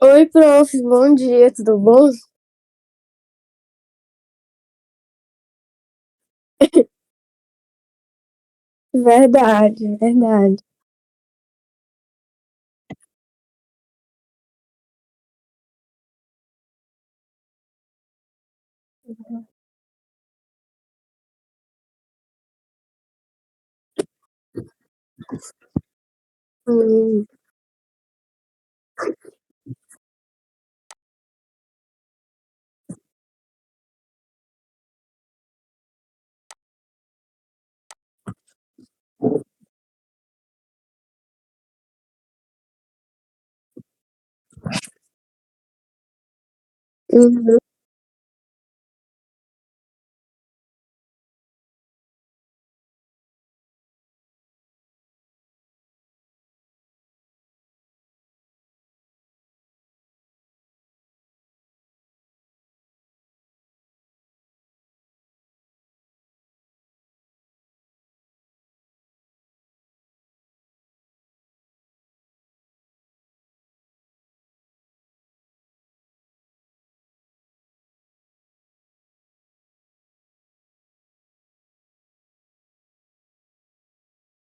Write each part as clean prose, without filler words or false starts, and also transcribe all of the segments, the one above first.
Oi, prof, bom dia, tudo bom? Verdade, verdade. Hum, uhum.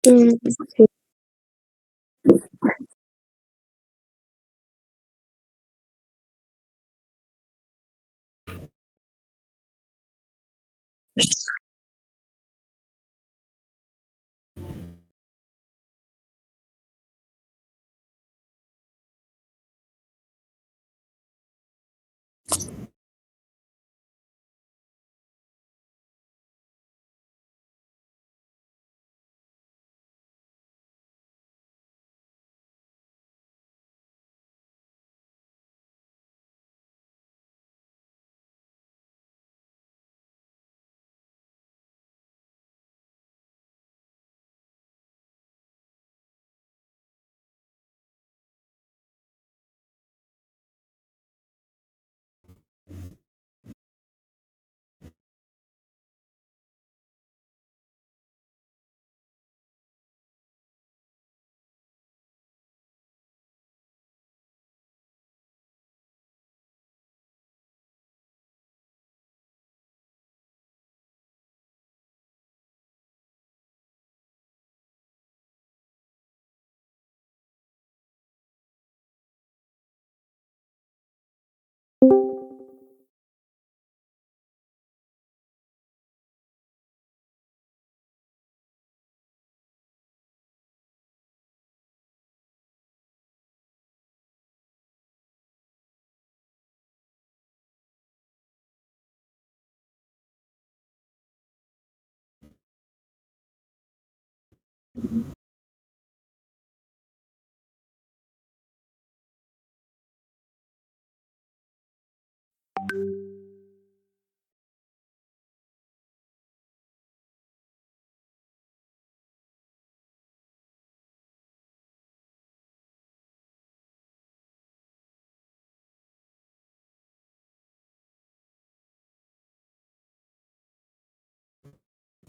Sim.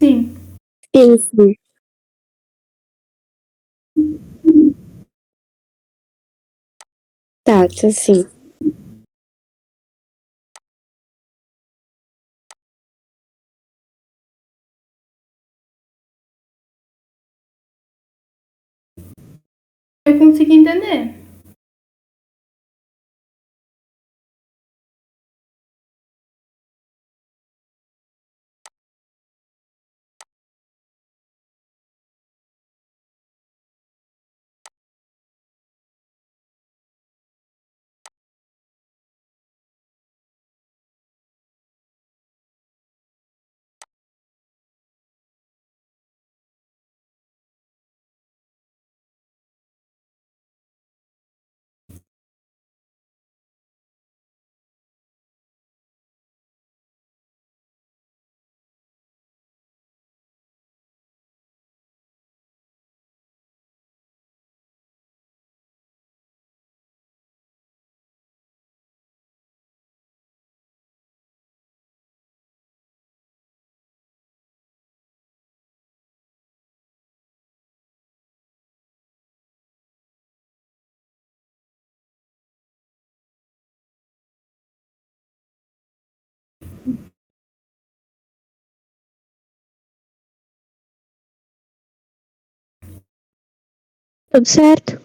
Sim. Sim, sim. Tá, sim. Eu consegui entender. Tudo certo?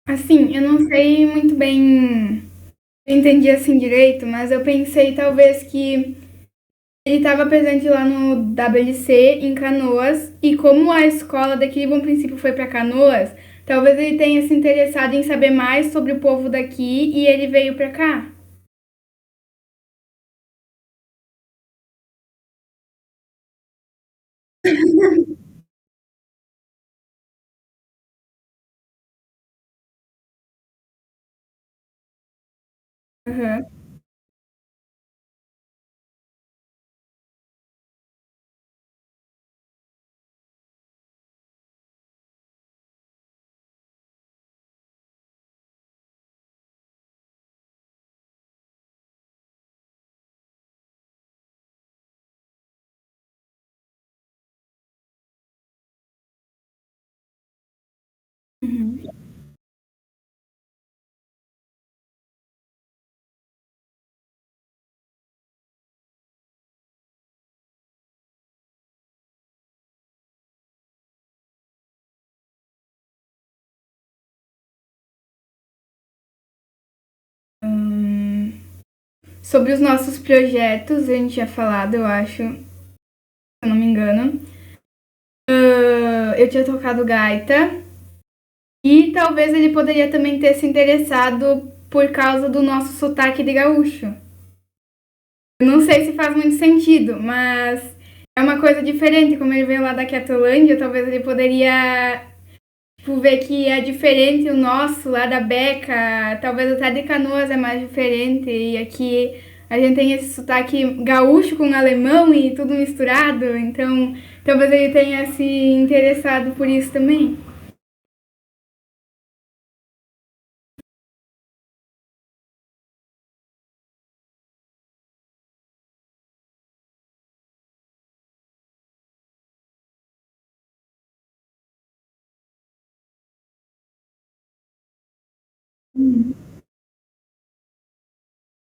Assim, eu não sei muito bem, eu entendi assim direito, mas eu pensei talvez que ele estava presente lá no WLC em Canoas e como a escola daqui, Bom Princípio, foi para Canoas, talvez ele tenha se interessado em saber mais sobre o povo daqui e ele veio para cá. Aham. Uhum. Sobre os nossos projetos, a gente tinha falado, eu acho, se eu não me engano. Eu tinha tocado gaita e talvez ele poderia também ter se interessado por causa do nosso sotaque de gaúcho. Eu não sei se faz muito sentido, mas é uma coisa diferente. Como ele veio lá da Quietolândia, talvez ele poderia tipo, ver que é diferente o nosso lá da Beca. Talvez até de Canoas é mais diferente. E aqui a gente tem esse sotaque gaúcho com alemão e tudo misturado. Então talvez ele tenha se interessado por isso também.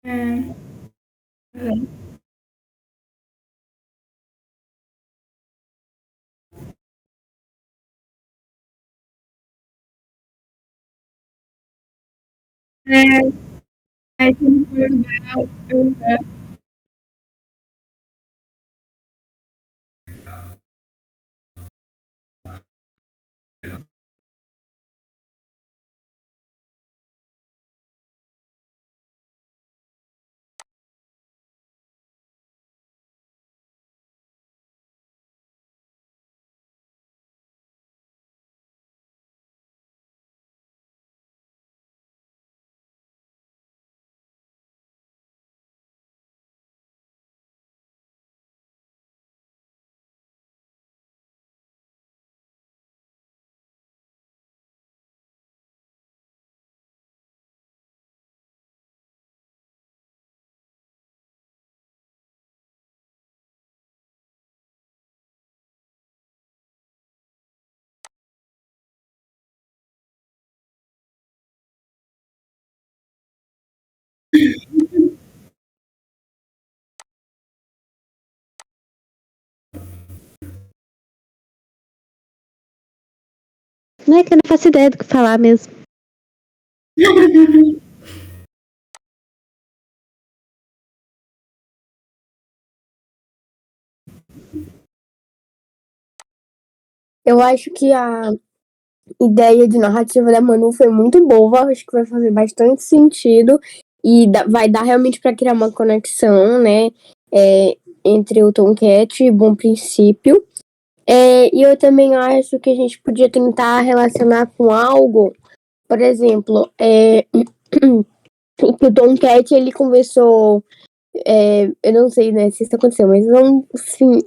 É, é, é, Não é que eu não faço ideia do que falar mesmo. Eu acho que a ideia de narrativa da Manu foi muito boa, acho que vai fazer bastante sentido e vai dar realmente para criar uma conexão, né, entre o Tomcat e Bom Princípio. E eu também acho que a gente podia tentar relacionar com algo, por exemplo, que o Tomcat ele conversou, eu não sei, né, se isso aconteceu, mas não, sim,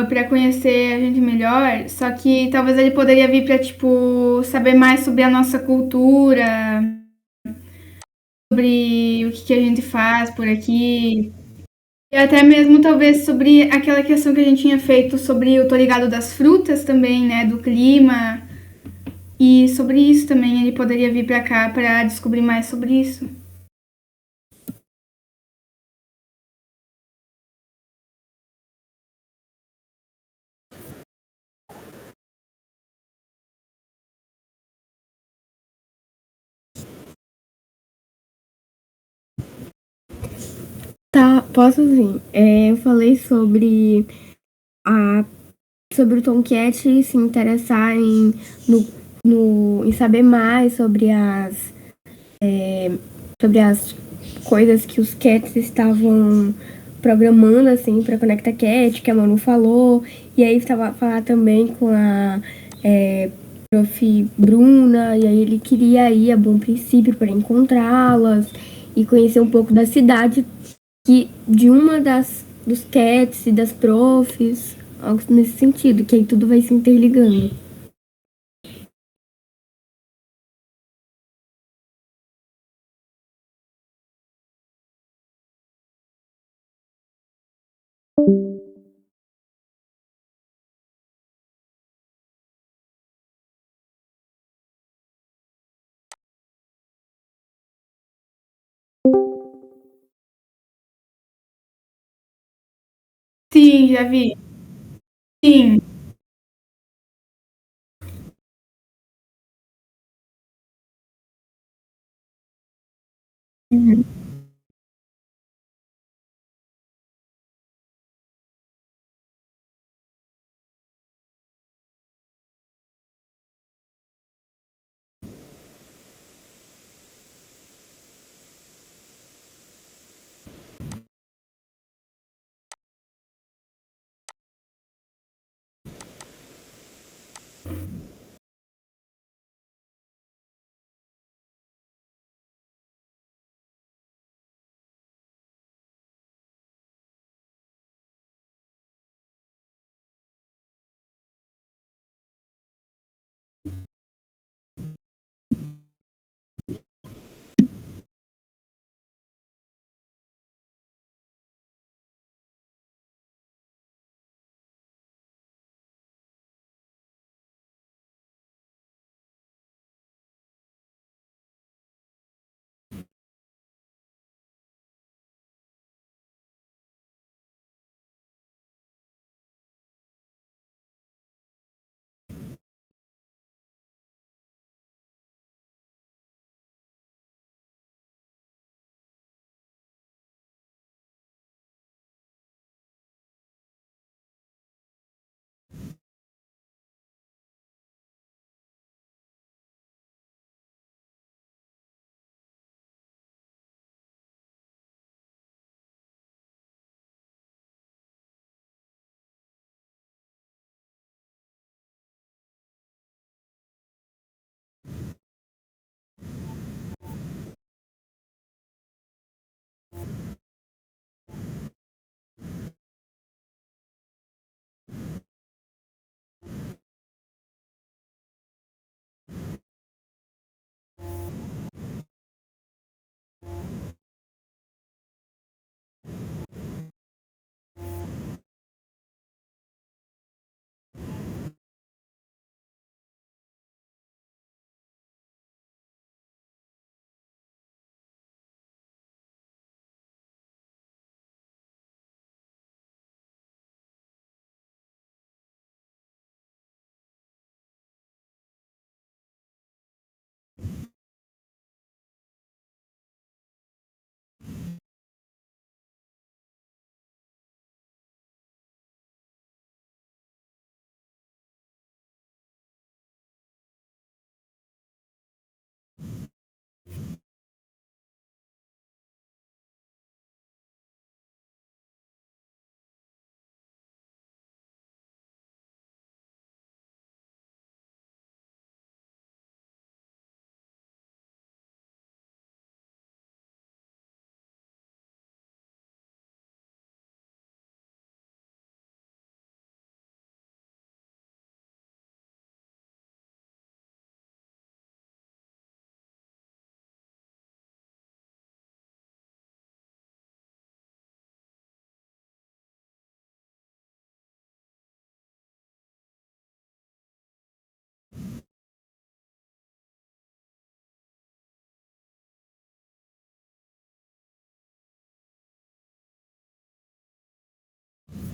para conhecer a gente melhor, só que talvez ele poderia vir para tipo saber mais sobre a nossa cultura, sobre o que que a gente faz por aqui, e até mesmo talvez sobre aquela questão que a gente tinha feito sobre o tô ligado das frutas também, né, do clima, e sobre isso também ele poderia vir para cá para descobrir mais sobre isso. tá, posso sim. Eu falei a, sobre o Tomcat se interessar em saber mais sobre as coisas que os cats estavam programando, assim, para Conecta Cat, que a Manu falou. E aí estava falar também com a prof. Bruna, e aí ele queria ir a Bom Princípio para encontrá-las e conhecer um pouco da cidade de uma dos cats e das profs, algo nesse sentido, que aí tudo vai se interligando. Sim, já vi. Sim. Uhum.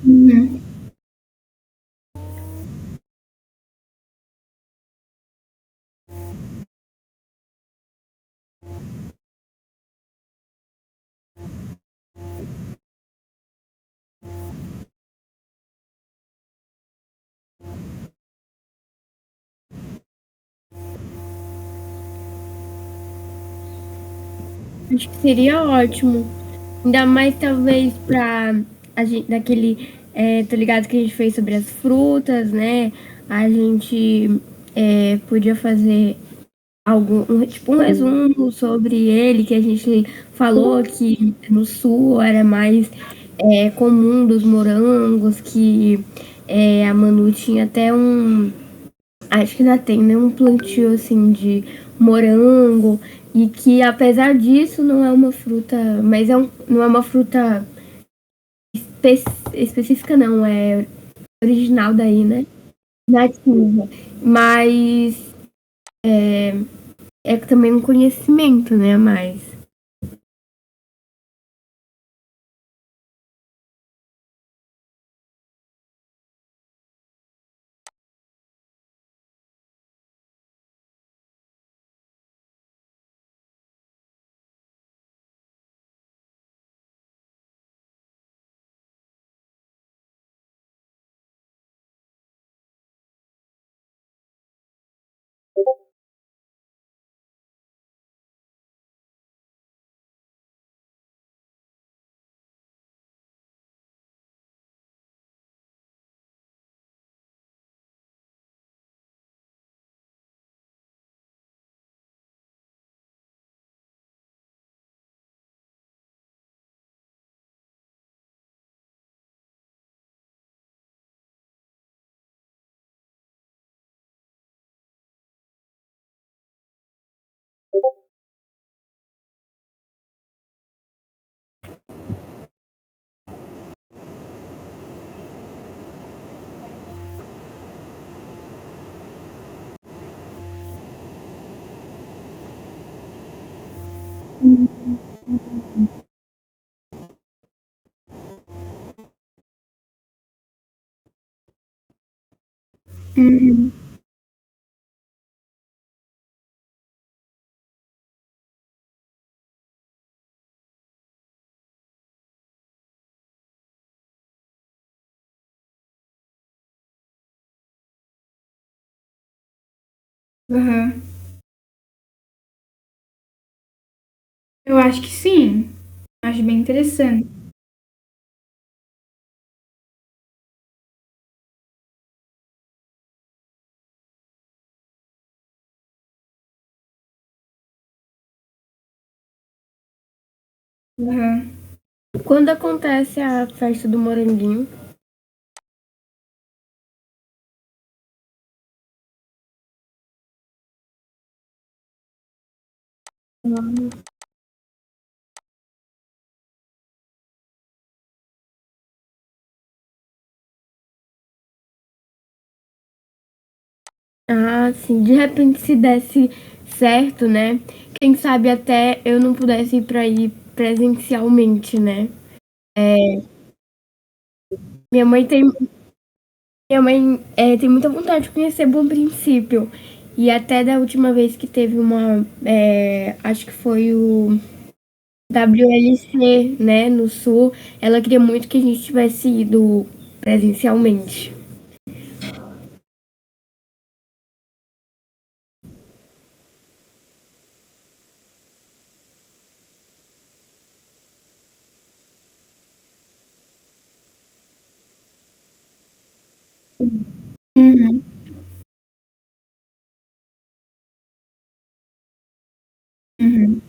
Uhum. Acho que seria ótimo. Ainda mais talvez pra a gente, daquele, tá ligado que a gente fez sobre as frutas, né? A gente podia fazer tipo um resumo sobre ele, que a gente falou que no sul era mais comum dos morangos, que a Manu tinha até acho que ainda tem, né, um plantio assim de morango, e que apesar disso não é uma fruta, mas não é uma fruta específica não, é original daí, né? Nativa. Mas é também um conhecimento, né, a mais. Uhum. Aham. Eu acho que sim. Acho bem interessante. Aham. Quando acontece a festa do Moranguinho? Ah, sim. De repente, se desse certo, né? Quem sabe até eu não pudesse ir pra ir presencialmente, né? Minha mãe tem, minha mãe tem muita vontade de conhecer Bom Princípio. E até da última vez que teve acho que foi o WLC, né, no Sul, ela queria muito que a gente tivesse ido presencialmente. Uhum. Uhum.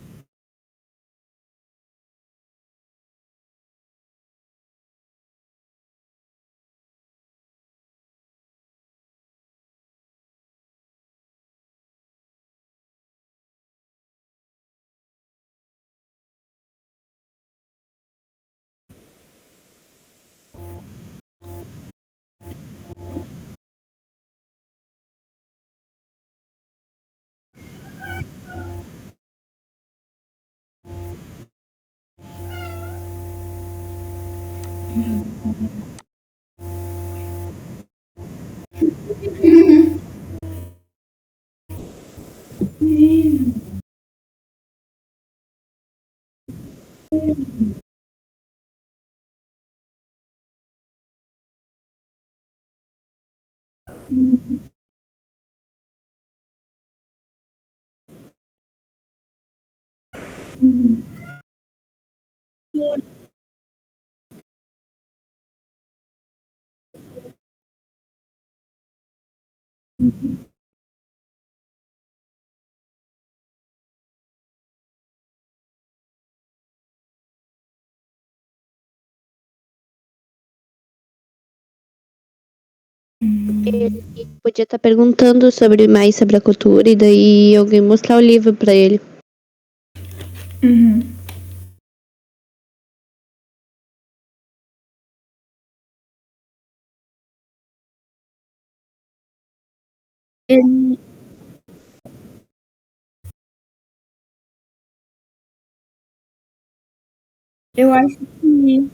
Ele podia estar perguntando sobre mais sobre a cultura e daí alguém mostrar o livro pra ele. Uhum. Ele- eu acho que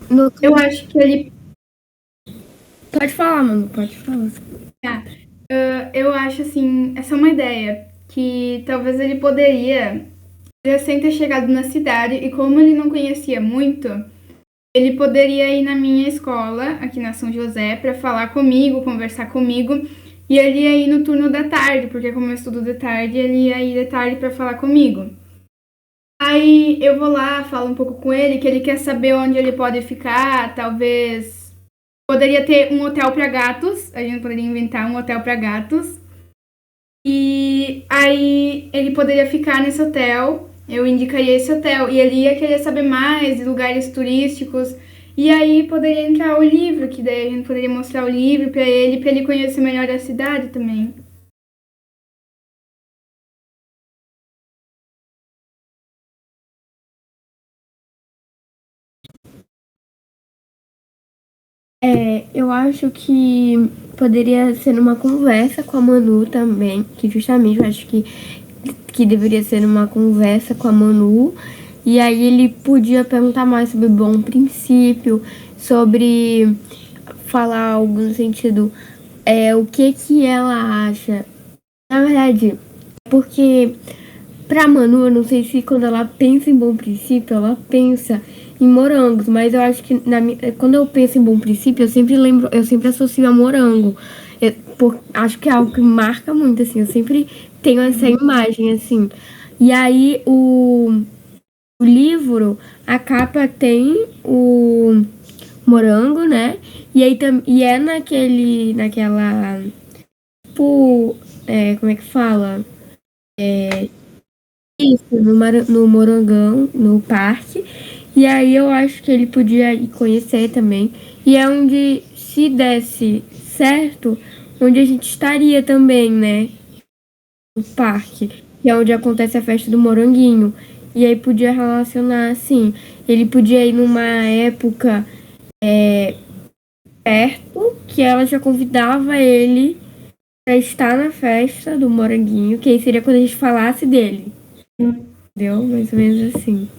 no, Eu acho que ele. pode falar, mano, pode falar. Ah, eu acho assim, essa é uma ideia. Que talvez ele poderia, recém ter chegado na cidade, e como ele não conhecia muito, ele poderia ir na minha escola, aqui na São José, para falar comigo, conversar comigo. E ele ia ir no turno da tarde, porque como eu estudo de tarde, ele ia ir de tarde para falar comigo. Aí eu vou lá, falo um pouco com ele, que ele quer saber onde ele pode ficar, talvez poderia ter um hotel para gatos, a gente poderia inventar um hotel para gatos. E aí ele poderia ficar nesse hotel, eu indicaria esse hotel, e ele ia querer saber mais de lugares turísticos. E aí poderia entrar o livro, que daí a gente poderia mostrar o livro para ele conhecer melhor a cidade também. Eu acho que poderia ser numa conversa com a Manu também, que justamente eu acho que que deveria ser uma conversa com a Manu, e aí ele podia perguntar mais sobre bom princípio, sobre falar algo no sentido, o que ela acha. Na verdade, porque pra Manu, eu não sei se quando ela pensa em bom princípio, ela pensa em morangos, mas eu acho que quando eu penso em bom princípio, eu sempre associo a morango. Acho que é algo que marca muito, assim, eu sempre tenho essa imagem, assim. E aí o livro, a capa tem o morango, né? E aí e é naquela, tipo, como é que fala? Isso, no Morangão, no parque. E aí eu acho que ele podia ir conhecer também. E é onde, se desse certo, onde a gente estaria também, né? No parque, que é onde acontece a festa do Moranguinho. E aí podia relacionar assim. Ele podia ir numa época perto, que ela já convidava ele para estar na festa do Moranguinho, que aí seria quando a gente falasse dele. Entendeu? Mais ou menos assim.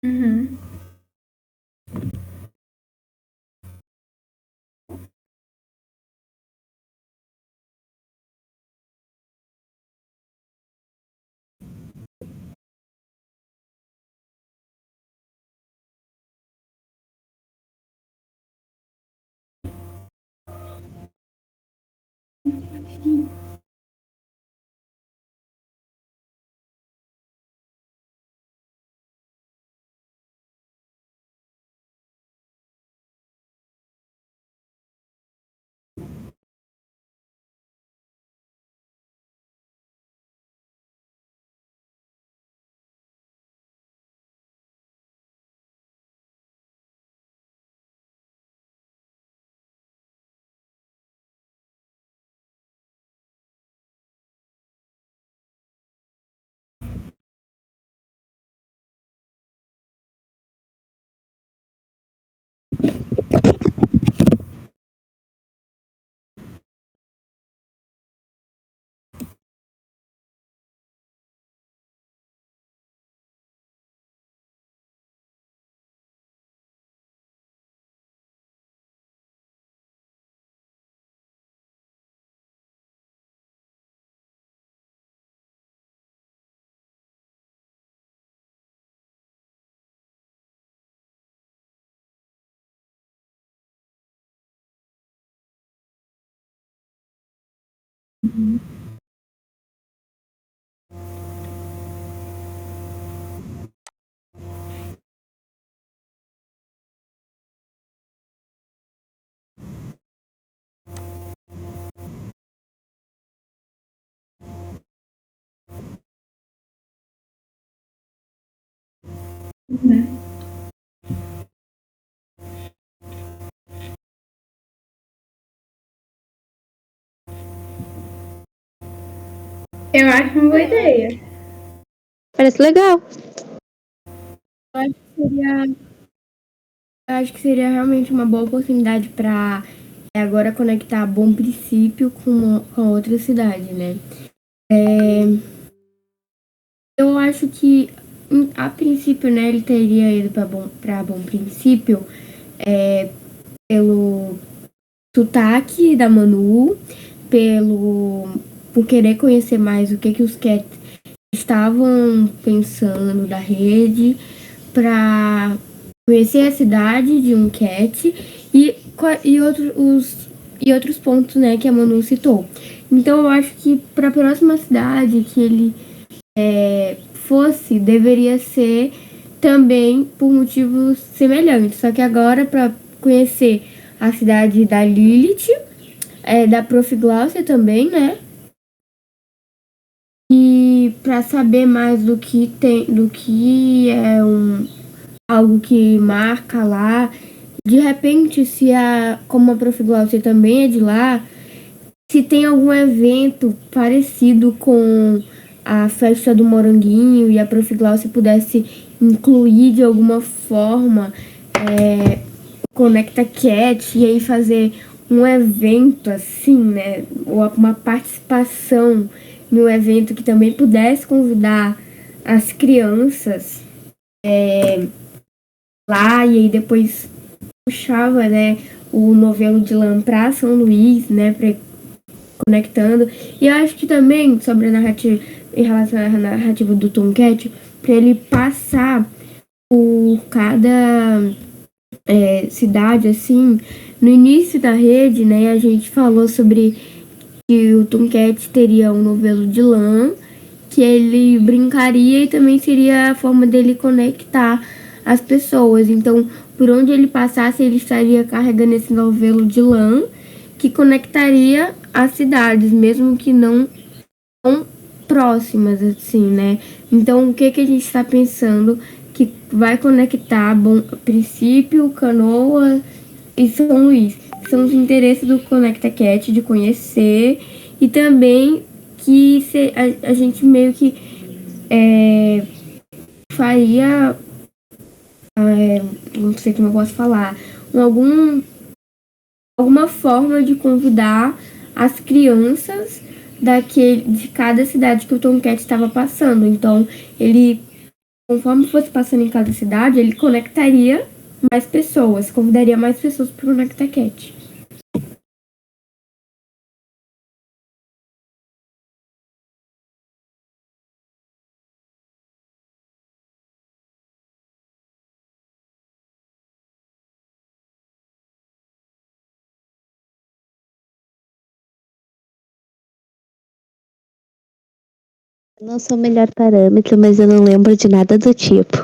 Uhum. Eu acho uma boa ideia. Parece legal. Eu acho que seria, eu acho que seria realmente uma boa oportunidade para agora conectar Bom Princípio com outra cidade, né? Eu acho que, a princípio, né, ele teria ido para Bom Princípio pelo sotaque da Manu, por querer conhecer mais o que os Cats estavam pensando da rede, para conhecer a cidade de um cat e outros pontos, né, que a Manu citou. Então eu acho que para a próxima cidade que ele fosse, deveria ser também por motivos semelhantes. Só que agora, para conhecer a cidade da Lilith, da Prof. Glaucia também, né? E para saber mais do que é algo que marca lá. De repente, se como a Prof. Glaucia também é de lá, se tem algum evento parecido com a festa do Moranguinho e a Prof. Glaucia pudesse incluir de alguma forma Conecta Cat e aí fazer um evento assim, né? Ou uma participação no evento que também pudesse convidar as crianças lá e aí depois puxava, né, o novelo de lã pra São Luís, né, conectando. E eu acho que também sobre a narrativa, em relação à narrativa do Tom Cat, para ele passar por cada cidade, assim, no início da rede, né, a gente falou sobre que o Tomcat teria um novelo de lã, que ele brincaria e também seria a forma dele conectar as pessoas. Então, por onde ele passasse, ele estaria carregando esse novelo de lã que conectaria as cidades, mesmo que não tão próximas, assim, né? Então, o que a gente está pensando que vai conectar, bom, Princípio, Canoa e São Luís? São os interesses do Conecta Cat de conhecer e também que a gente meio que faria, não sei como eu posso falar, alguma forma de convidar as crianças de cada cidade que o Tomcat estava passando. Então, ele, conforme fosse passando em cada cidade, ele conectaria mais pessoas, convidaria mais pessoas para o Conecta Cat. Não sou o melhor parâmetro, mas eu não lembro de nada do tipo.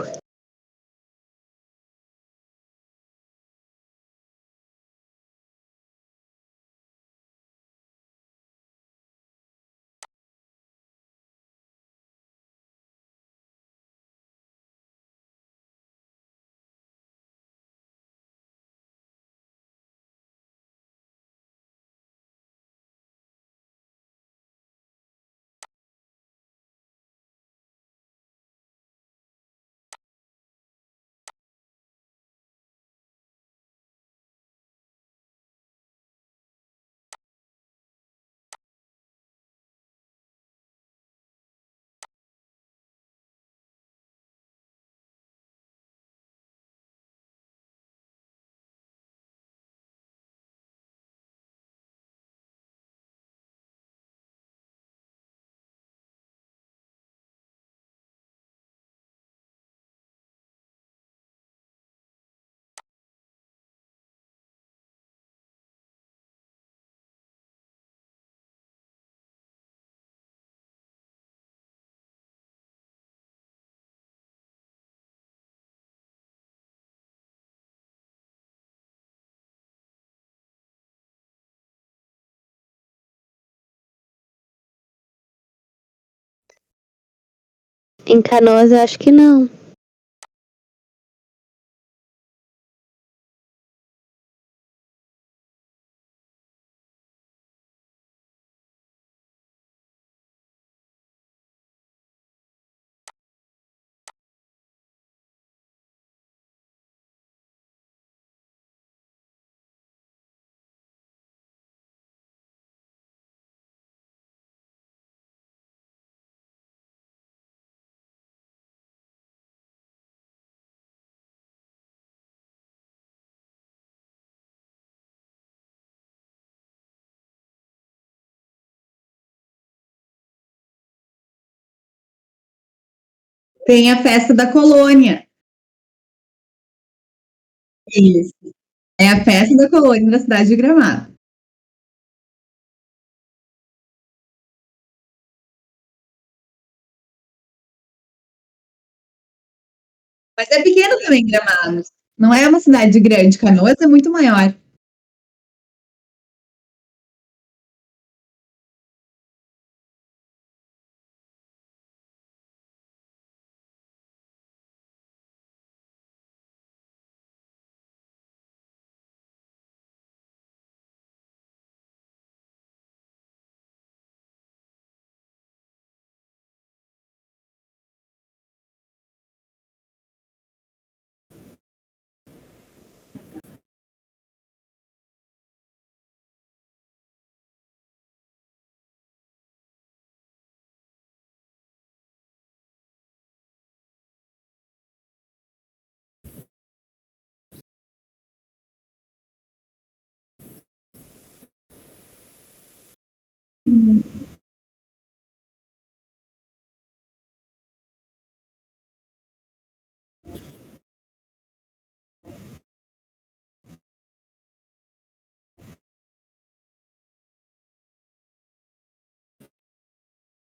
Em Canoas, eu acho que não. Tem a festa da colônia. Isso. É a festa da colônia da cidade de Gramado. Mas é pequeno também, Gramado. Não é uma cidade grande. Canoas é muito maior.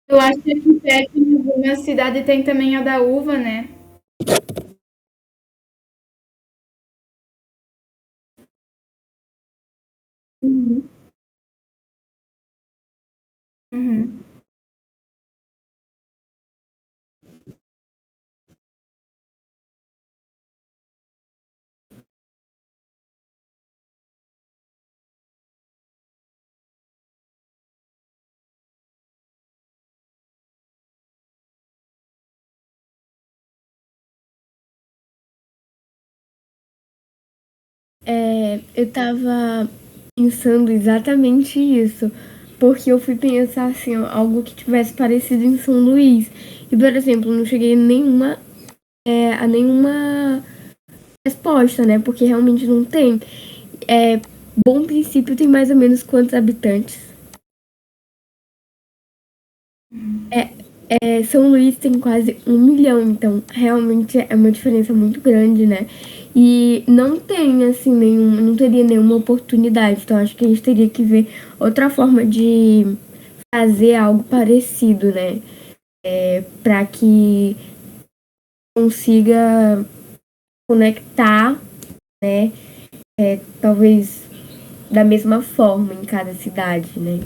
Eu acho que aqui perto, em alguma cidade, tem também a da uva, né? Uhum. Uhum. Eu tava pensando exatamente isso, porque eu fui pensar assim, ó, algo que tivesse parecido em São Luís. E, por exemplo, não cheguei a nenhuma resposta, né? Porque realmente não tem. É, Bom Princípio tem mais ou menos quantos habitantes? São Luís tem quase 1 milhão, então realmente é uma diferença muito grande, né? E não tem, assim, não teria nenhuma oportunidade. Então acho que a gente teria que ver outra forma de fazer algo parecido, né? Para que consiga conectar, né? Talvez da mesma forma em cada cidade, né?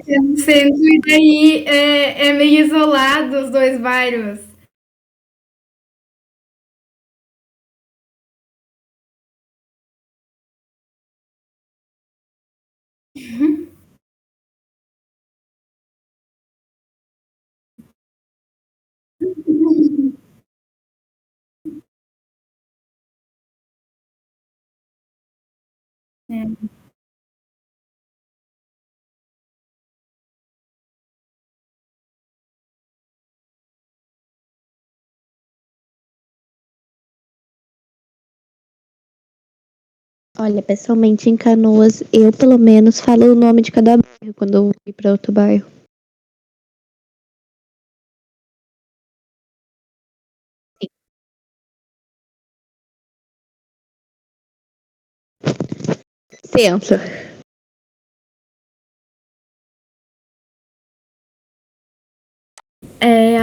É um centro e daí é meio isolado os dois bairros. É. Olha, pessoalmente em Canoas, eu pelo menos falo o nome de cada bairro quando eu vou ir pra outro bairro. Centro.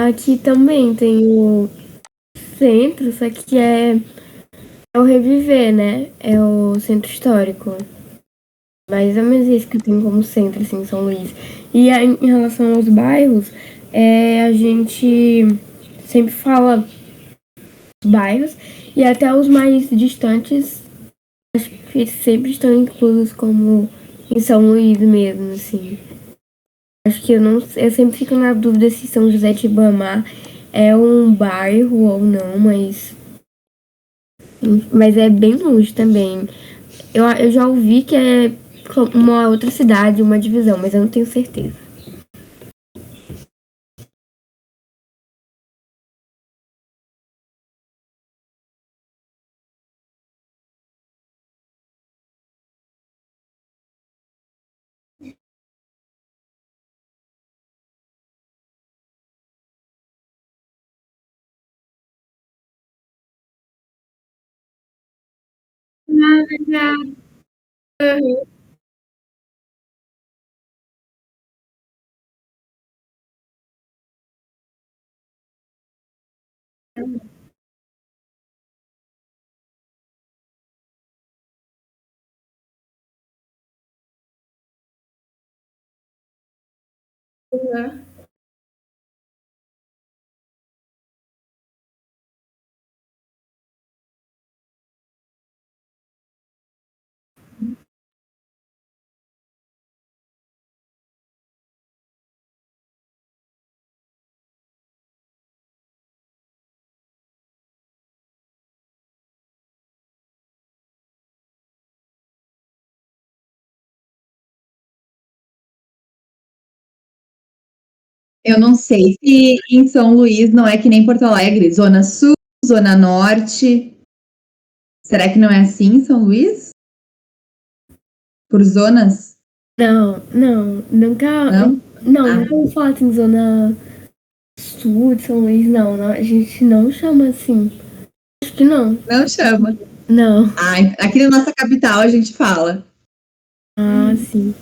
Aqui também tem o centro, só que é o Reviver, né? É o centro histórico. Mais ou menos isso que tem como centro, assim, São Luís. E aí, em relação aos bairros, a gente sempre fala dos bairros e até os mais distantes, acho que sempre estão inclusos como em São Luís mesmo, assim. Acho que eu sempre fico na dúvida se São José de Ibamar é um bairro ou não, mas é bem longe também. Eu já ouvi que é uma outra cidade, uma divisão, mas eu não tenho certeza. Verdade. Aham. Eu não sei se em São Luís não é que nem Porto Alegre, Zona Sul, Zona Norte. Será que não é assim em São Luís? Por zonas? Não, não, nunca. Não? Não, Ah, nunca ouvi falar assim, Zona Sul de São Luís, não, não. A gente não chama assim. Acho que não. não chama. Não. Ah, aqui na nossa capital a gente fala. Ah, sim.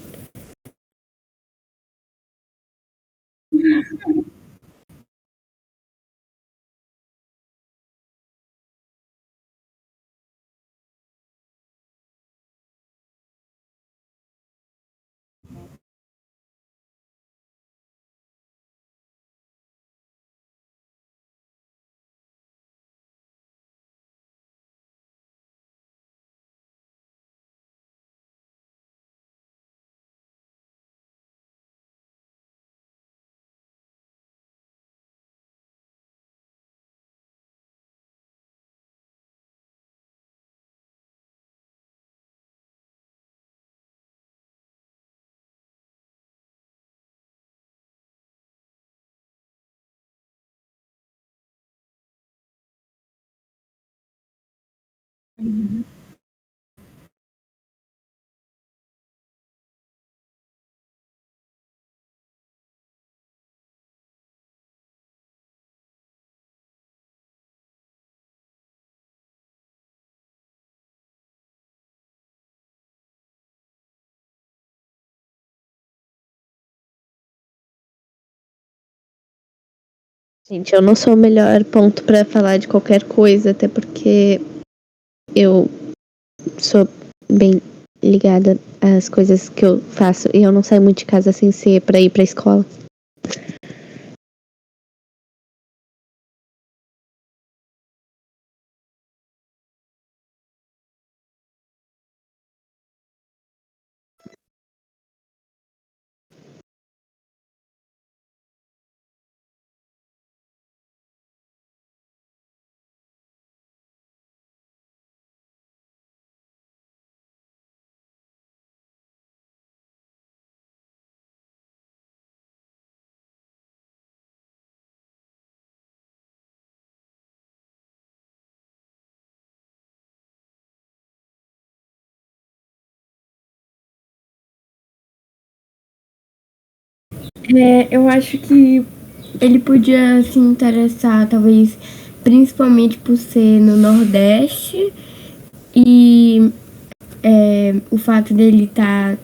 Gente, eu não sou o melhor ponto pra falar de qualquer coisa, até porque eu sou bem ligada às coisas que eu faço e eu não saio muito de casa sem ser pra ir pra escola. Eu acho que ele podia se interessar, talvez, principalmente por ser no Nordeste e o fato dele estar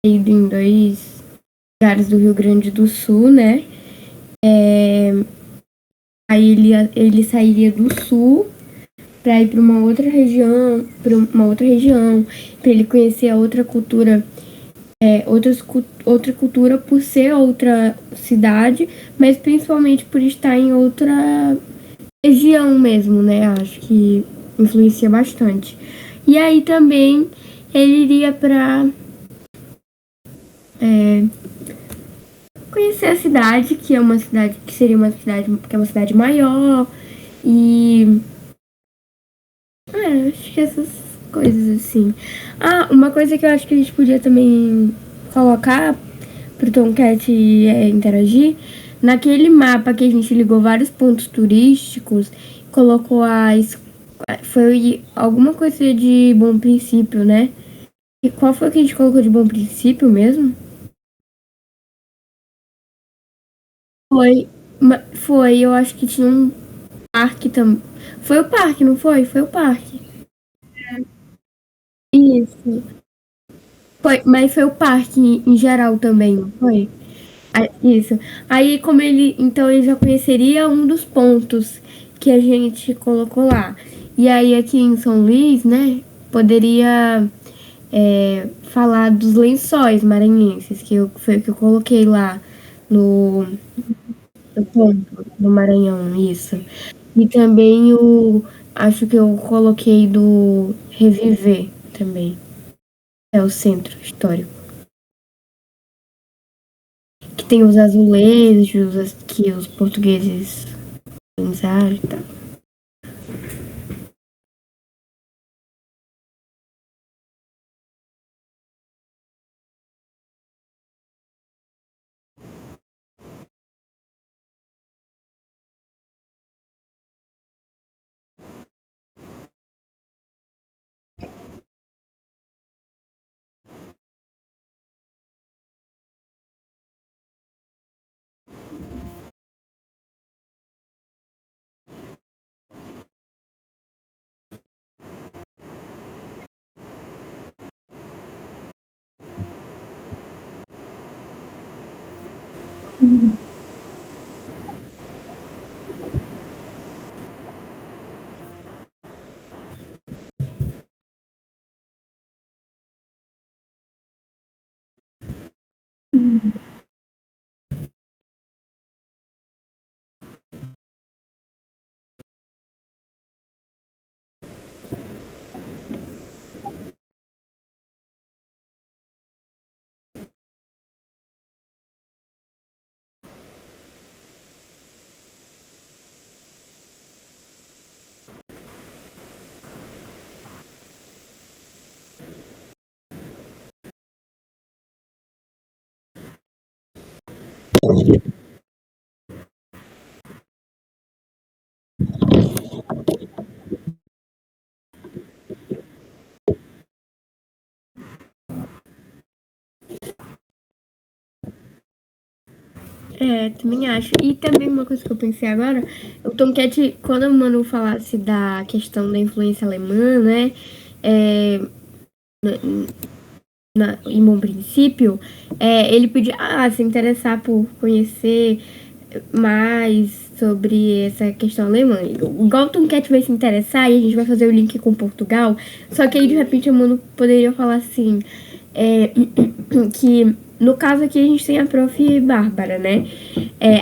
ido em dois lugares do Rio Grande do Sul, né? Aí ele sairia do Sul para ir para uma outra região, para ele conhecer a outra cultura, outra cultura por ser outra cidade, mas principalmente por estar em outra região mesmo, né? Acho que influencia bastante. E aí também ele iria para conhecer a cidade, que é uma cidade que seria uma cidade que é uma cidade maior e acho que essas coisas assim. Ah, uma coisa que eu acho que a gente podia também colocar pro Tomcat interagir, naquele mapa que a gente ligou vários pontos turísticos, colocou foi alguma coisa de Bom Princípio, né? E qual foi que a gente colocou de Bom Princípio mesmo? Foi, foi, eu acho que tinha um parque também. Foi o parque, não foi? Foi o parque. Isso. Foi, mas foi o parque em geral também, não foi? Ah, isso. Aí, como ele. Então, ele já conheceria um dos pontos que a gente colocou lá. E aí, aqui em São Luís, né? Poderia falar dos lençóis maranhenses, foi o que eu coloquei lá no, no ponto do Maranhão, isso. E também o. Acho que eu coloquei do Reviver também. É o centro histórico. Que tem os azulejos que os portugueses usaram e tal. É, também acho. E também uma coisa que eu pensei agora, o Tom Cat, quando o Manu falasse da questão da influência alemã, né? É, em bom princípio, ele podia se interessar por conhecer mais sobre essa questão alemã. Igual o Tom Cat vai se interessar e a gente vai fazer o link com Portugal, só que aí de repente o Manu poderia falar assim, é, que no caso aqui a gente tem a prof. Bárbara, né?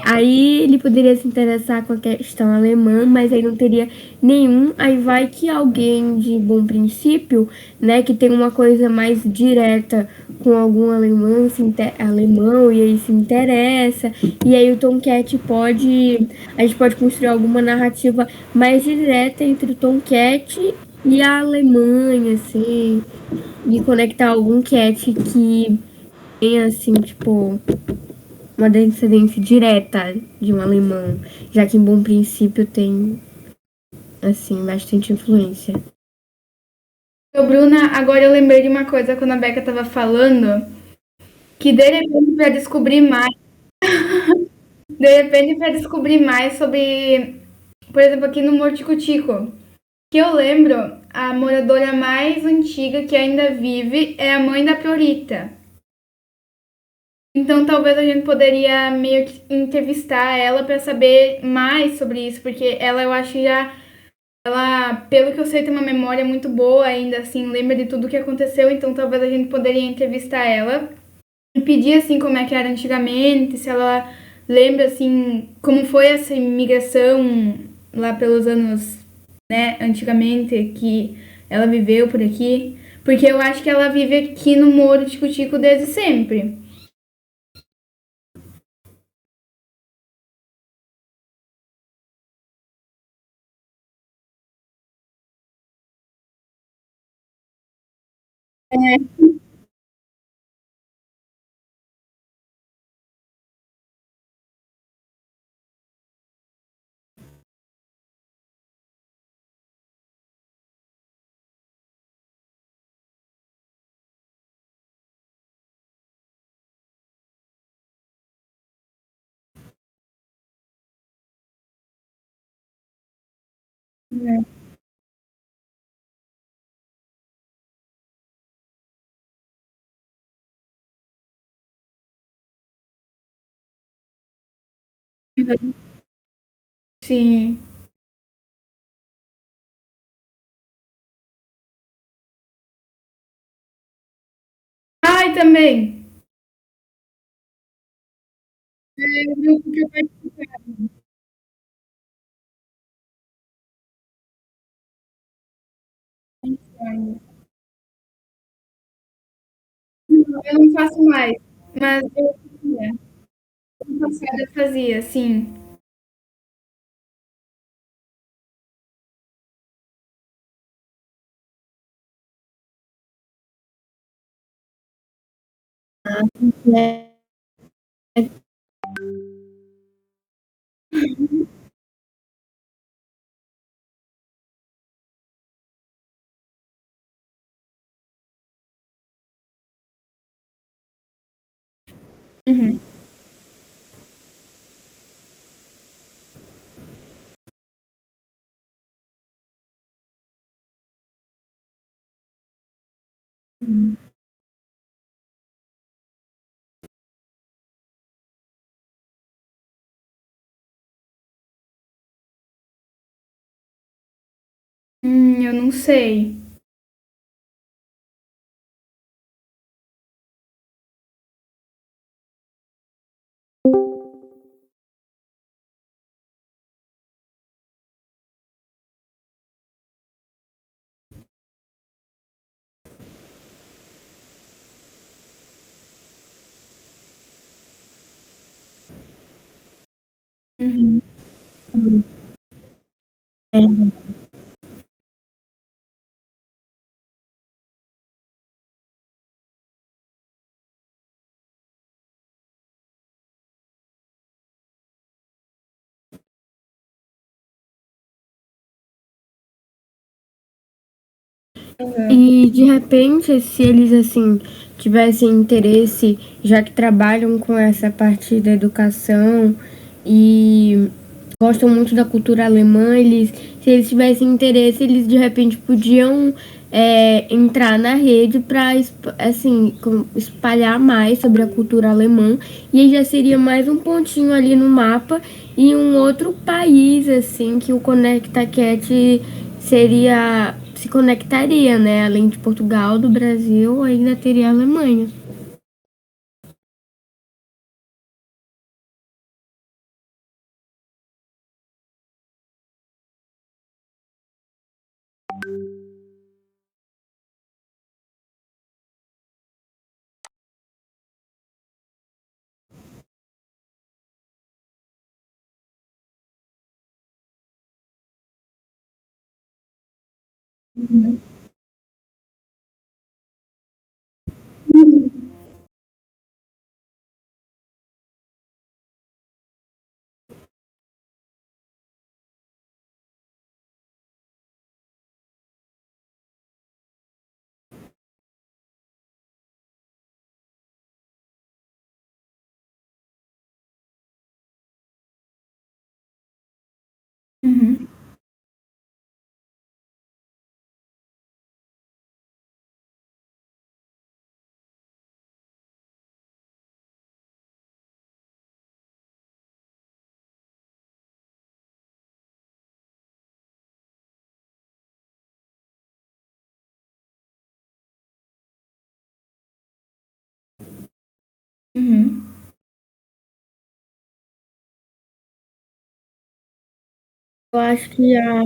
Aí ele poderia se interessar com a questão alemã, mas aí não teria nenhum. Aí vai que alguém de bom princípio, né, que tem uma coisa mais direta com algum alemão, alemão, e aí se interessa. E aí o Tom Cat pode. A gente pode construir alguma narrativa mais direta entre o Tom Cat e a Alemanha, assim, e conectar algum cat que tem, assim, tipo, uma descendência direta de um alemão, já que em bom princípio tem, assim, bastante influência. Ô, Bruna, agora eu lembrei de uma coisa quando a Beca tava falando, que de repente para descobrir mais, sobre, por exemplo, aqui no Mortico-Tico, que eu lembro, a moradora mais antiga que ainda vive é a mãe da Priorita. Então talvez a gente poderia meio que entrevistar ela para saber mais sobre isso, porque ela eu acho que já ela, pelo que eu sei, tem uma memória muito boa ainda assim, lembra de tudo que aconteceu, então talvez a gente poderia entrevistar ela e pedir assim como é que era antigamente, se ela lembra assim como foi essa imigração lá pelos anos, né, antigamente que ela viveu por aqui, porque eu acho que ela vive aqui no Moro Tico-Tico desde sempre. Sim. Ai, também. É, o grupo que eu participava. Eu não faço mais, mas eu fazia. No passado eu fazia, sim. né? Uhum. Eu não sei. Uhum. E de repente, se eles assim tivessem interesse, já que trabalham com essa parte da educação e gostam muito da cultura alemã, se eles tivessem interesse, eles de repente podiam entrar na rede para assim, espalhar mais sobre a cultura alemã e aí já seria mais um pontinho ali no mapa e um outro país assim que o Conecta Cat se conectaria, né? Além de Portugal, do Brasil, ainda teria a Alemanha. Uhum. Uhum. Eu acho que a,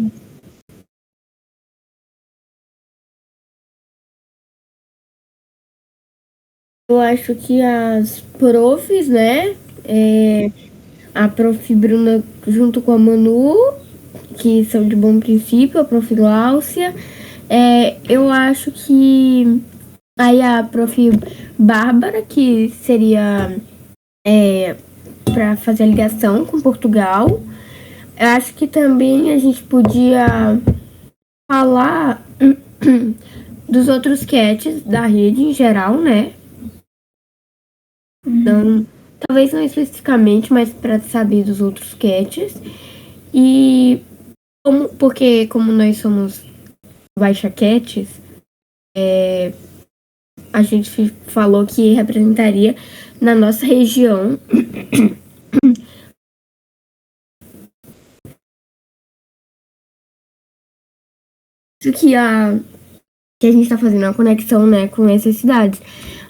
eu acho que as profs, né? A prof. Bruna junto com a Manu, que são de Bom Princípio, a prof. Gláucia. Eu acho que aí a prof. Bárbara, que seria para fazer a ligação com Portugal. Eu acho que também a gente podia falar dos outros cats da rede em geral, né? Não, talvez não especificamente, mas para saber dos outros cats. E porque como nós somos baixa cats, a gente falou que representaria na nossa região Isso que a gente tá fazendo a conexão, né, com essas cidades.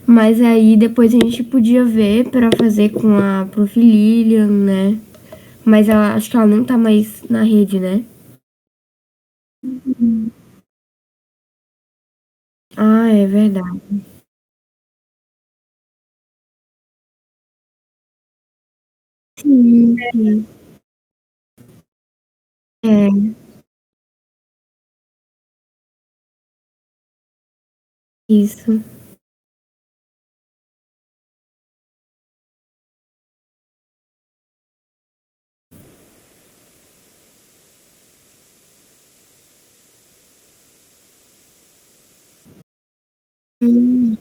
Mas aí depois a gente podia ver pra fazer com a Prof. Lilian, né? Mas acho que ela não tá mais na rede, né? Ah, é verdade. Sim, sim. É, isso. Hum,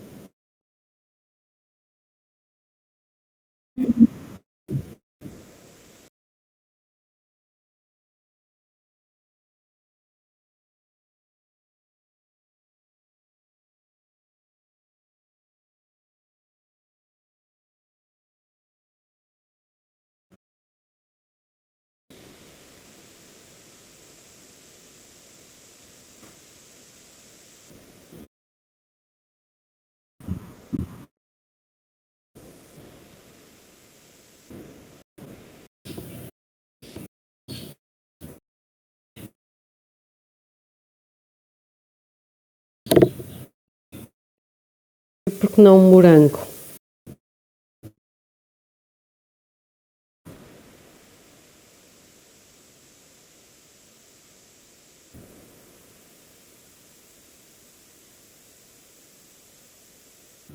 Porque não um morango?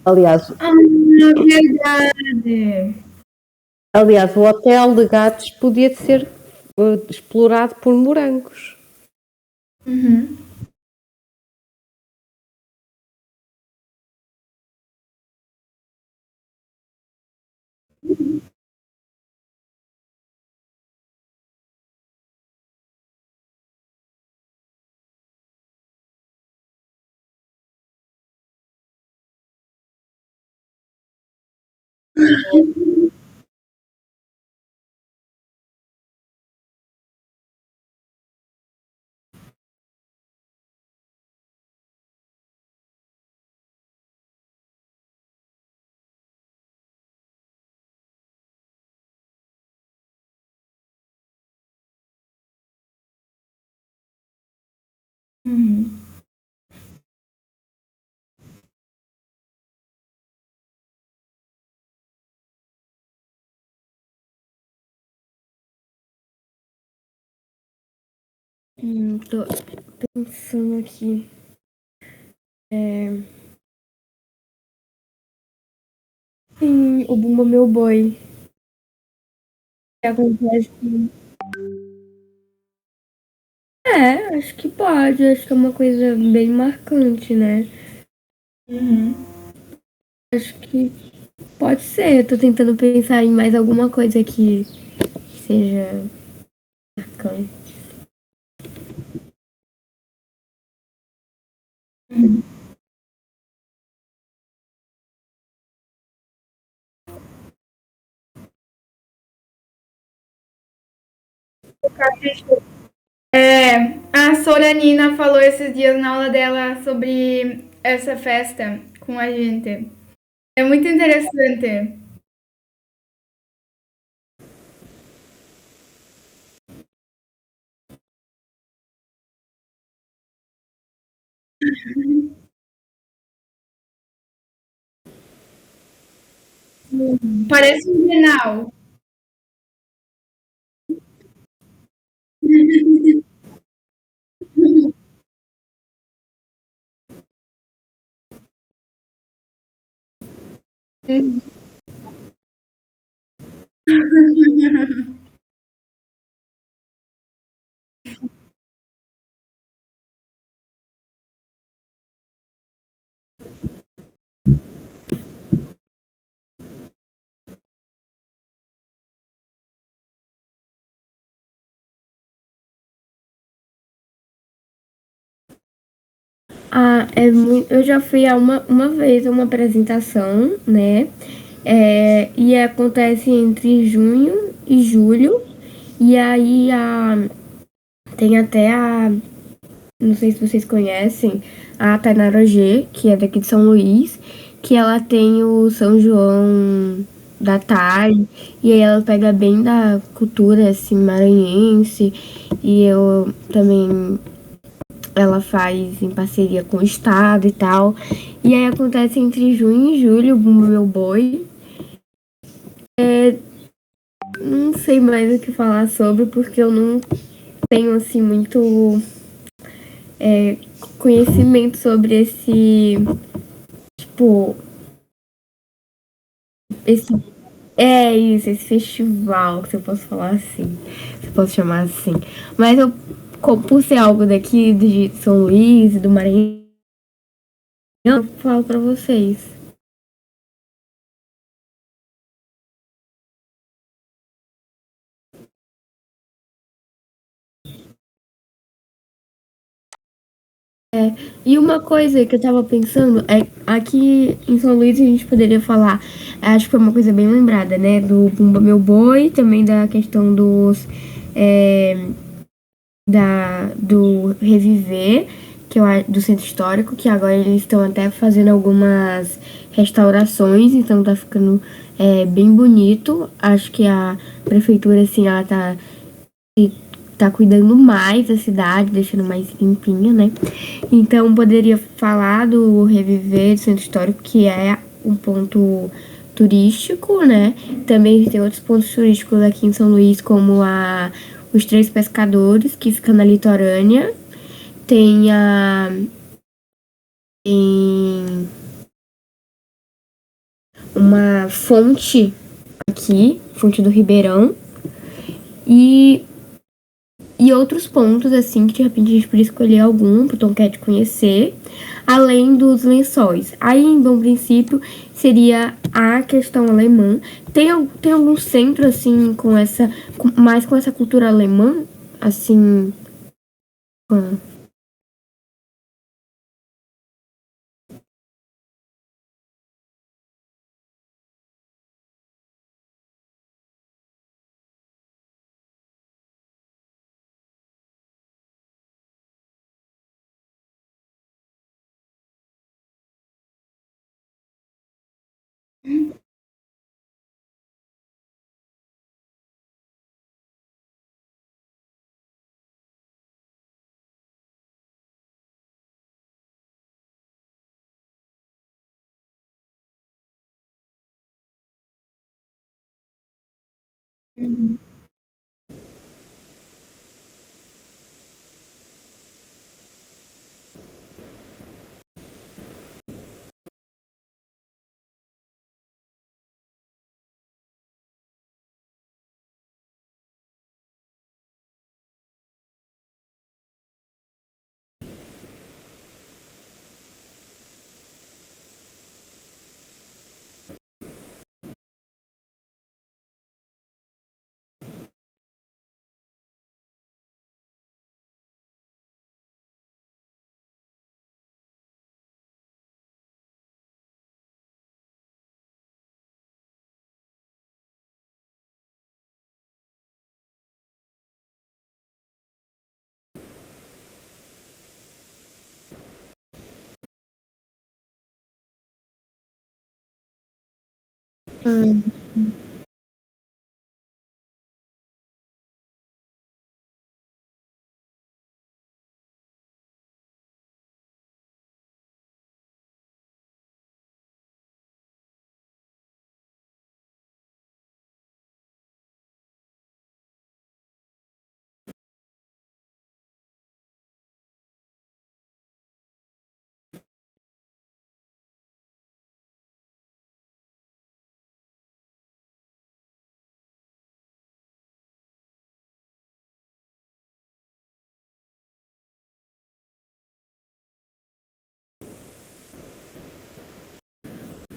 Aliás, Verdade. aliás, o hotel de gatos podia ser explorado por morangos. Uhum. Uhum. tô pensando aqui. É, o Bumba Meu Boi. Que acontece. É, acho que pode. Acho que é uma coisa bem marcante, né? Uhum. Acho que pode ser. Tô tentando pensar em mais alguma coisa que seja marcante. É, a Soranina falou esses dias na aula dela sobre essa festa com a gente. É muito interessante. Parece um Bienal. Ah, é muito. Eu já fui a uma vez a uma apresentação, né? E acontece entre junho e julho. E aí tem até não sei se vocês conhecem, a Tainara G, que é daqui de São Luís, que ela tem o São João da tarde, e aí ela pega bem da cultura, assim, maranhense, e eu também, ela faz em parceria com o estado e tal, e aí acontece entre junho e julho, o Bumba Meu Boi. Não sei mais o que falar sobre, porque eu não tenho, assim, muito conhecimento sobre esse, tipo, esse esse festival, se eu posso falar assim, se eu posso chamar assim. Mas eu, por ser algo daqui de São Luís e do Maranhão, eu falo pra vocês. E uma coisa que eu tava pensando é aqui em São Luís a gente poderia falar, acho que foi uma coisa bem lembrada, né? Do Bumba Meu Boi, também da questão dos do Reviver, que do Centro Histórico, que agora eles estão até fazendo algumas restaurações, então tá ficando bem bonito. Acho que a prefeitura, assim, ela tá cuidando mais da cidade, deixando mais limpinha, né? Então poderia falar do Reviver do Centro Histórico, que é um ponto turístico, né? Também tem outros pontos turísticos aqui em São Luís, como os Três Pescadores, que fica na litorânea. Tem tem uma fonte aqui, fonte do Ribeirão. E outros pontos, assim, que de repente a gente podia escolher algum pro Tom Cat conhecer, além dos lençóis. Aí, em bom princípio, seria a questão alemã. Tem algum centro, assim, mais com essa cultura alemã? Assim.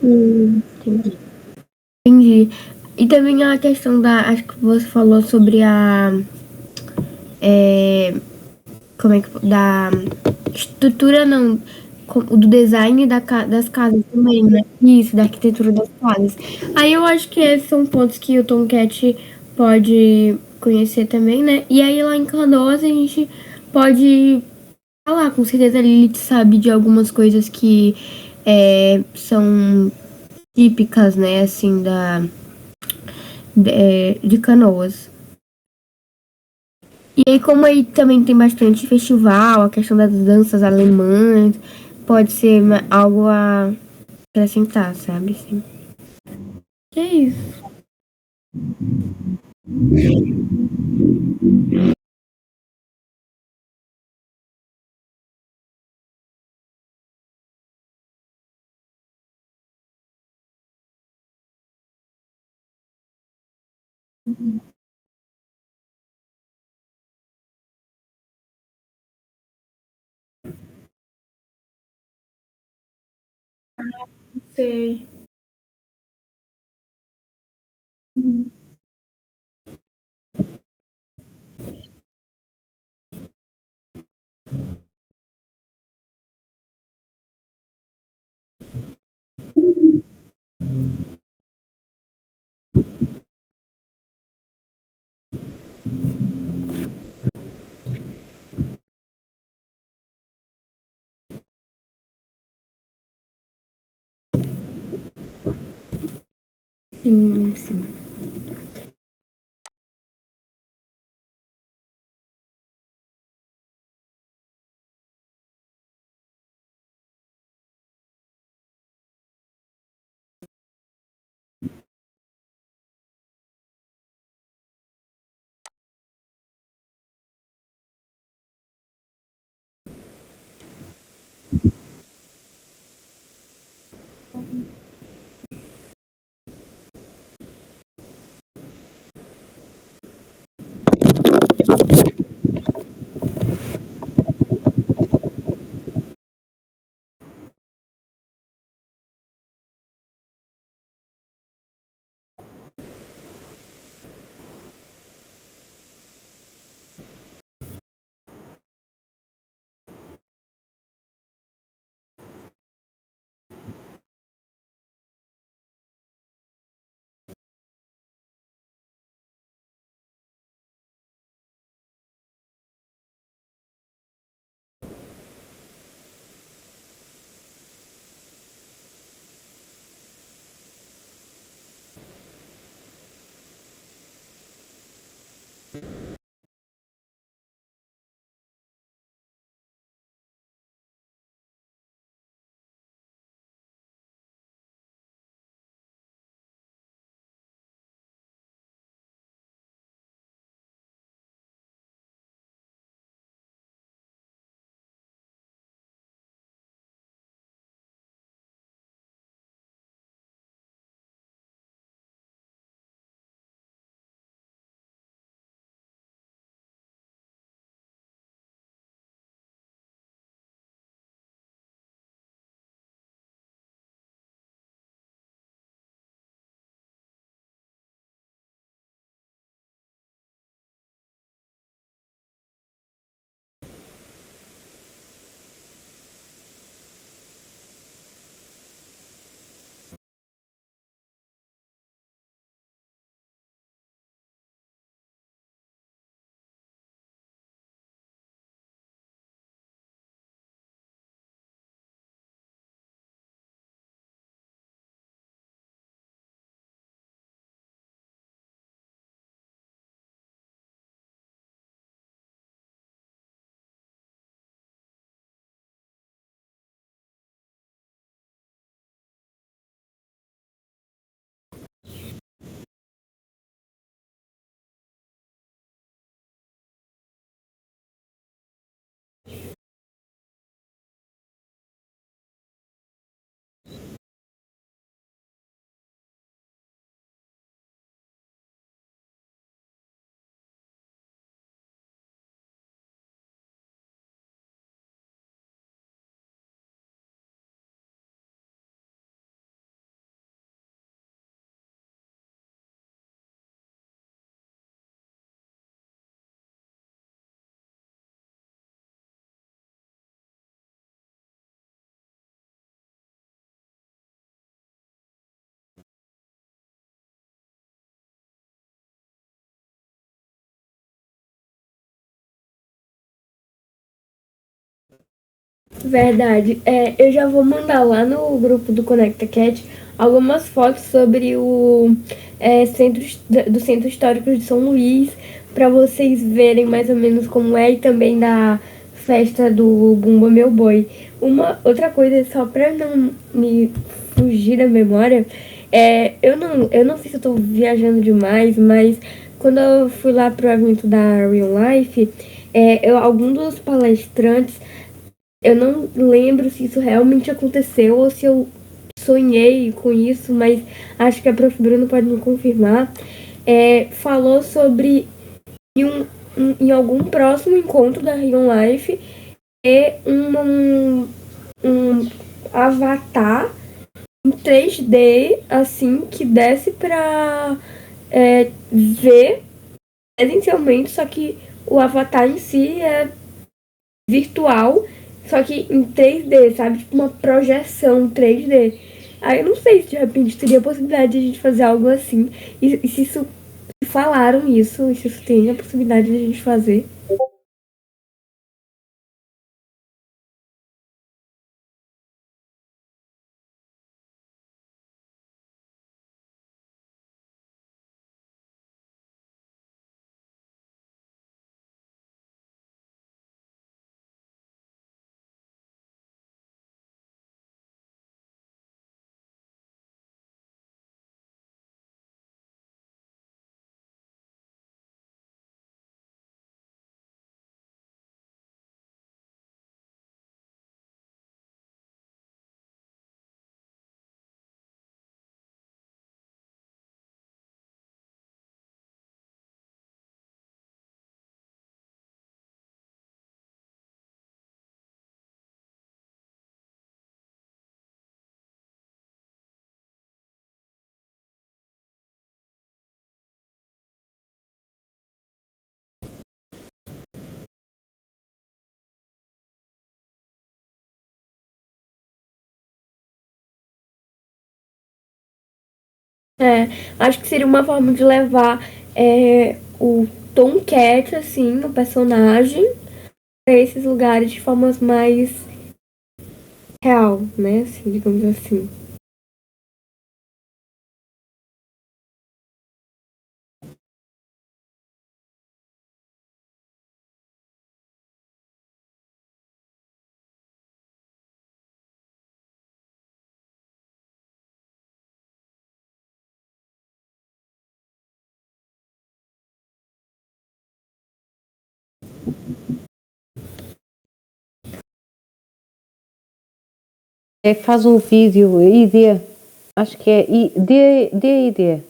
Entendi. Entendi. E também a questão acho que você falou sobre como é que, da estrutura, não, do design das casas também, né? Isso, da arquitetura das casas. Aí eu acho que esses são pontos que o Tomcat pode conhecer também, né? E aí lá em Canoas a gente pode Ah lá, com certeza a Lilith sabe de algumas coisas que são típicas, né, assim, de Canoas. E aí, como aí também tem bastante festival, a questão das danças alemãs, pode ser algo a acrescentar, sabe? Sim. Que é isso? Sei. Sim, sim. Verdade. Eu já vou mandar lá no grupo do Conecta Cat algumas fotos sobre o do Centro Histórico de São Luís, para vocês verem mais ou menos como é, e também da festa do Bumba Meu Boi. Uma outra coisa, só para não me fugir da memória, eu não sei se eu tô viajando demais, mas quando eu fui lá pro evento da Real Life, algum dos palestrantes, eu não lembro se isso realmente aconteceu ou se eu sonhei com isso, mas acho que a Prof. Bruno pode me confirmar. Falou sobre em algum próximo encontro da Rion Life um avatar em 3D, assim, que desse pra ver presencialmente, só que o avatar em si é virtual, só que em 3D, sabe? Tipo uma projeção 3D. Aí eu não sei se de repente teria a possibilidade de a gente fazer algo assim. E se isso falaram isso, e se isso tem a possibilidade de a gente fazer. Acho que seria uma forma de levar o Tom Cat, assim, o personagem, para esses lugares de formas mais real, né? Assim, digamos assim. Faz um vídeo, ID, acho que é D.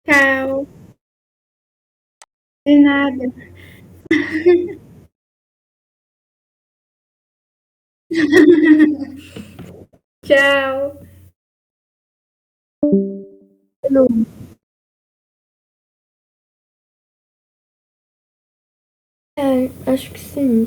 Tchau. De nada. Tchau. Acho que sim.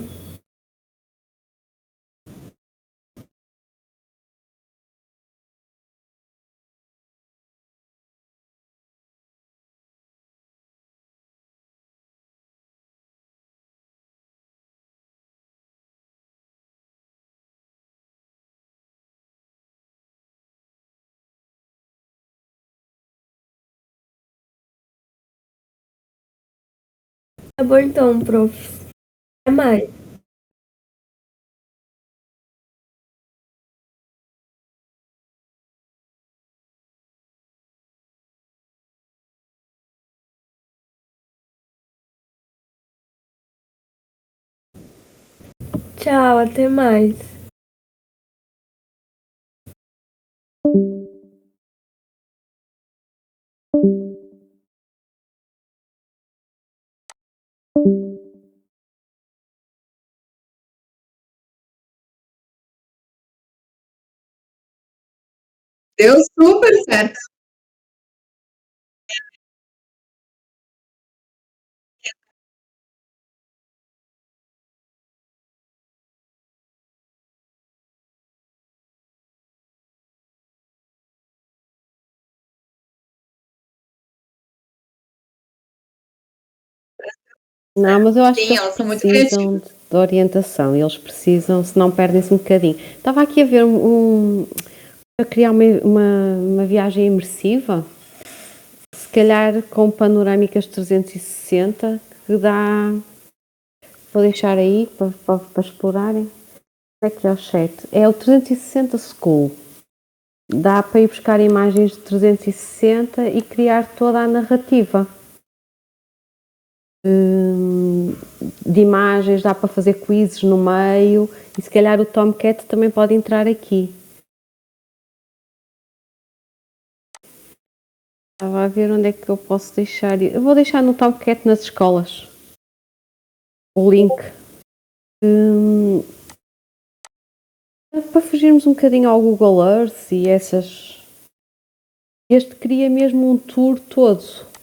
Tá bom então, prof. Até mais. Tchau, até mais. Deu super certo. Não, mas eu acho que Sim, eles elas são muito precisam criativas. de orientação, eles precisam, senão perdem-se um bocadinho. Estava aqui a ver para criar uma viagem imersiva, se calhar com panorâmicas 360, que dá. Vou deixar aí para explorarem. Como é que é o chat? É o 360 School. Dá para ir buscar imagens de 360 e criar toda a narrativa. De imagens, dá para fazer quizzes no meio e se calhar o Tomcat também pode entrar aqui. Estava a ver onde é que eu posso deixar. Eu vou deixar no Tomcat nas escolas o link. Para fugirmos um bocadinho ao Google Earth e essas. Este cria mesmo um tour todo.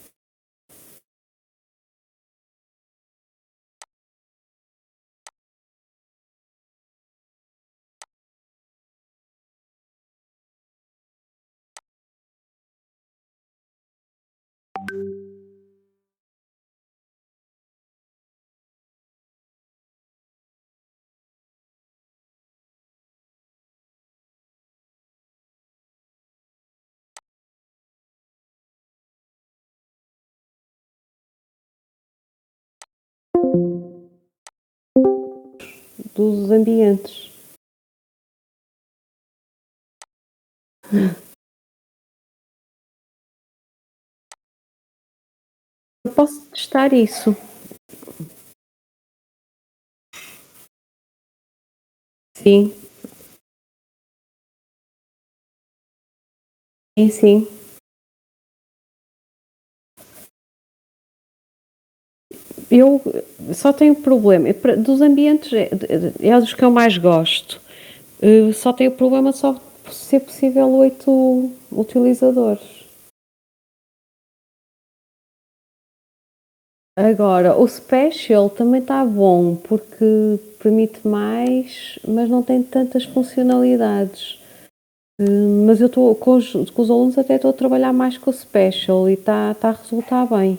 Dos ambientes. Eu posso testar isso. Sim, sim, sim. Eu só tenho problema. Dos ambientes é dos que eu mais gosto. Só tenho o problema de só ser possível 8 utilizadores. Agora, o Special também está bom porque permite mais, mas não tem tantas funcionalidades. Mas eu estou com os alunos até estou a trabalhar mais com o Special e está a resultar bem.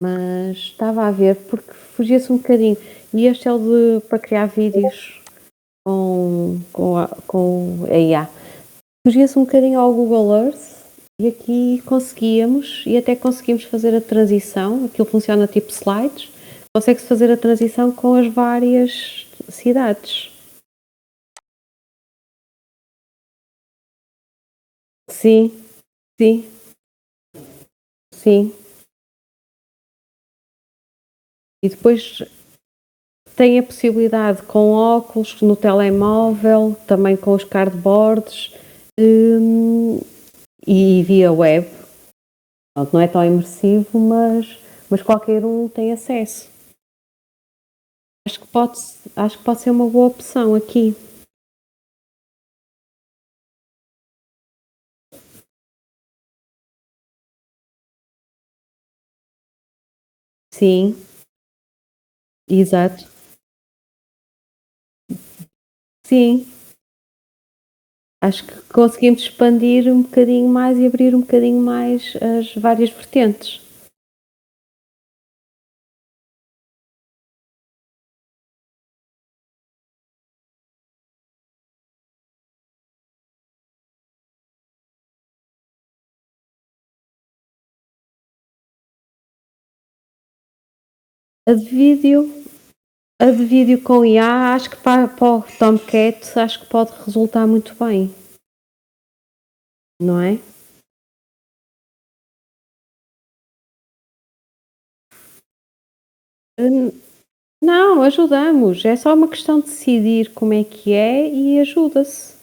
Mas estava a ver porque fugia-se um bocadinho. E este é o para criar vídeos com a IA. Fugia-se um bocadinho ao Google Earth e aqui conseguíamos, e até conseguimos fazer a transição, aquilo funciona tipo slides, consegue-se fazer a transição com as várias cidades. Sim, sim, sim. E depois tem a possibilidade com óculos, no telemóvel, também com os cardboards e via web. Pronto, não é tão imersivo, mas qualquer um tem acesso. Acho que pode ser uma boa opção aqui. Sim, exato. Sim, acho que conseguimos expandir um bocadinho mais e abrir um bocadinho mais as várias vertentes. A de vídeo, a de vídeo com IA, acho que para o Tomcat, acho que pode resultar muito bem, não é? Não, ajudamos. É só uma questão de decidir como é que é e ajuda-se.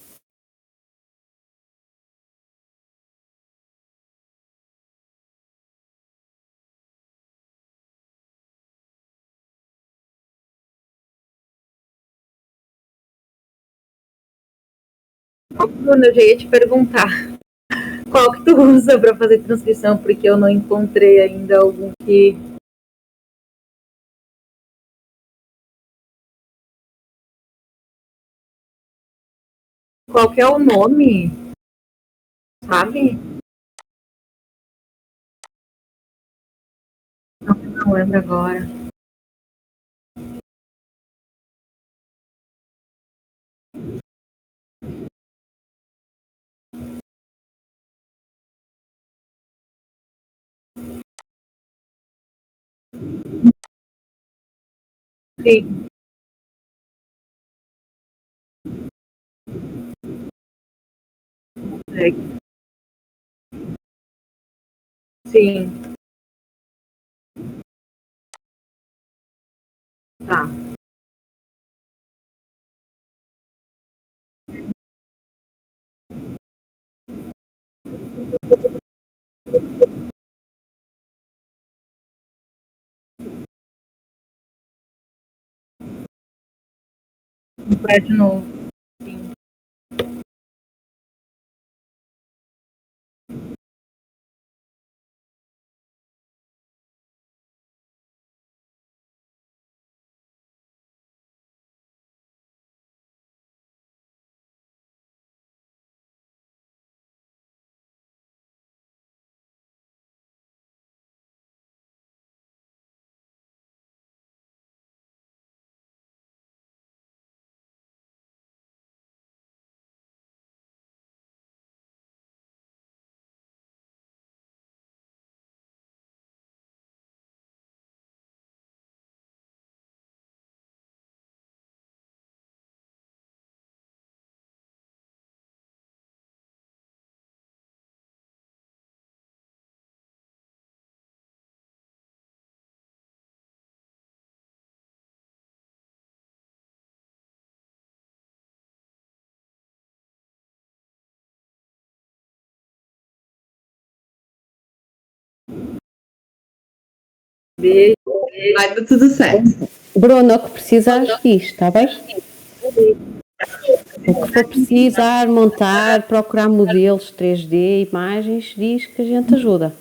Bruna, eu já ia te perguntar qual que tu usa para fazer transcrição, porque eu não encontrei ainda algum que. Qual que é o nome, sabe? Não lembro agora. Sim, é, sim, tá. Comprar de novo. Sim. Beijo. Vai dar tudo certo. Bruno, o que precisares diz, está bem? O que for precisar, montar, procurar modelos 3D, imagens, diz que a gente ajuda.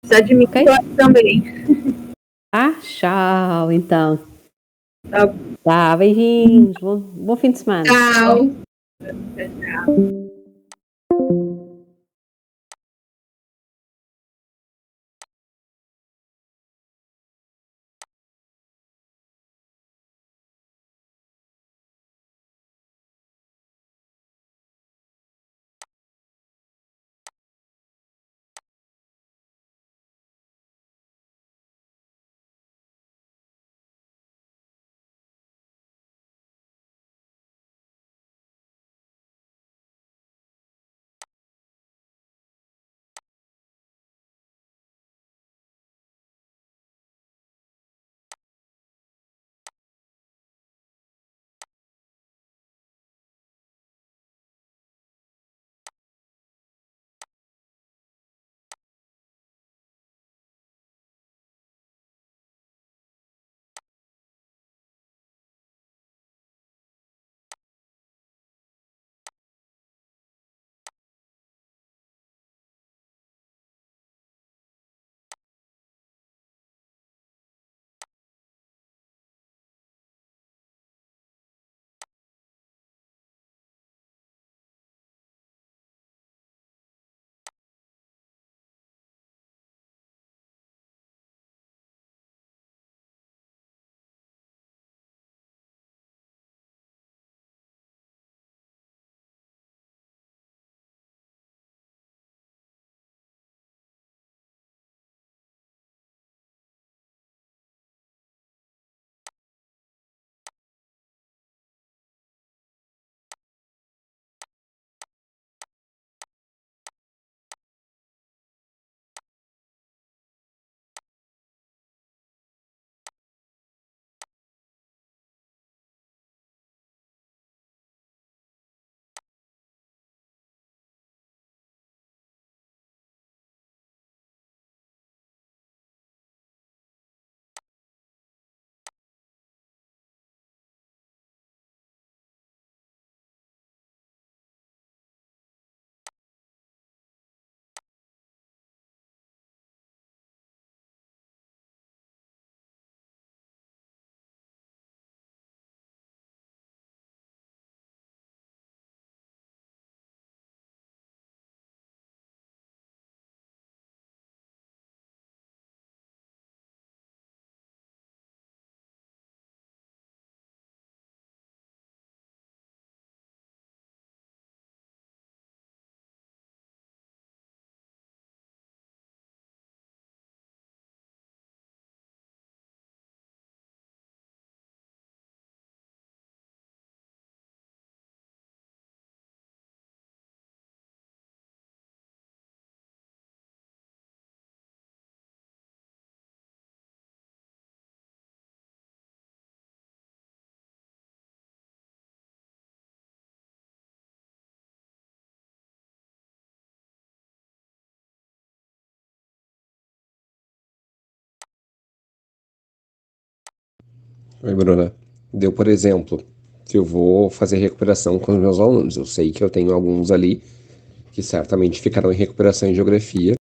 Precisa de mim Ok? também. Ah, tchau, então. Tá. Tá, beijinhos. Bom fim de semana. Tchau. Oi, Bruna. Deu, por exemplo, que eu vou fazer recuperação com os meus alunos. Eu sei que eu tenho alguns ali que certamente ficarão em recuperação em geografia.